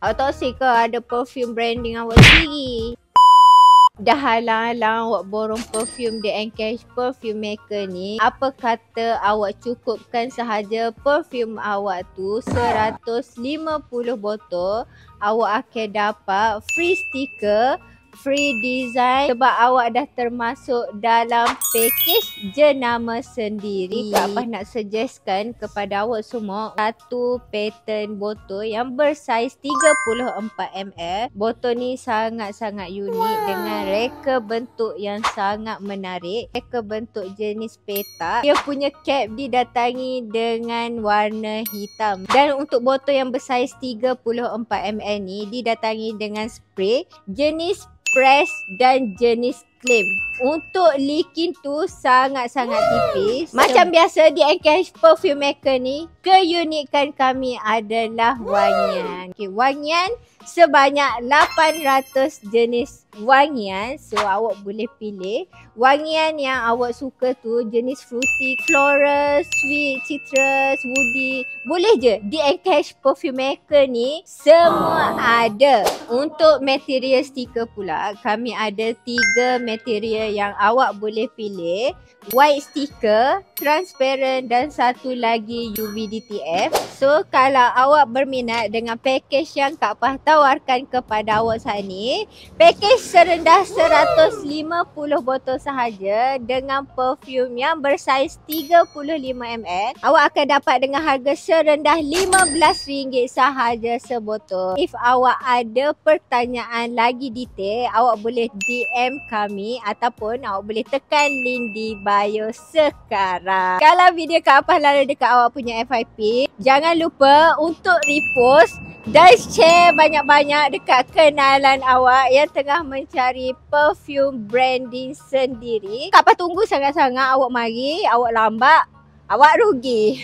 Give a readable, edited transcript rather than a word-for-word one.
Awak tak usah ke ada perfume branding awak sendiri. Dah halang-halang awak borong perfume The Encash Perfume Maker ni, apa kata awak cukupkan sahaja perfume awak tu 150 botol, awak akan dapat free stiker, free design sebab awak dah termasuk dalam package jenama sendiri. Kak Apah nak suggestkan kepada awak semua satu pattern botol yang bersaiz 34ml. Botol ni sangat-sangat unik dengan reka bentuk yang sangat menarik. Reka bentuk jenis petak. Dia punya cap didatangi dengan warna hitam. Dan untuk botol yang bersaiz 34ml ni didatangi dengan spray jenis press dan jenis claim. Untuk leaking tu sangat-sangat tipis. Macam biasa di Encash Perfume Maker ni, keunikan kami adalah wangian. Okay, wangian sebanyak 800 jenis wangian. So awak boleh pilih wangian yang awak suka tu, jenis fruity, floral, sweet, citrus, woody. Boleh je. Di Encash Perfume Maker ni semua ada. Untuk material stiker pula, kami ada 3 material yang awak boleh pilih. White sticker, transparent dan satu lagi UV DTF. So kalau awak berminat dengan package yang Kak Apah tawarkan kepada awak saat ni, package serendah 150 botol sahaja dengan perfume yang bersaiz 35ml, awak akan dapat dengan harga serendah RM15 sahaja sebotol. If awak ada pertanyaan lagi detail, awak boleh DM kami ataupun awak boleh tekan link di bio sekarang. Kalau video Kak Apah lalu dekat awak punya FYP, jangan lupa untuk repost dan share banyak-banyak dekat kenalan awak yang tengah mencari perfume branding sendiri. Kak Apah tunggu sangat-sangat. Awak mari, awak lambat, awak rugi.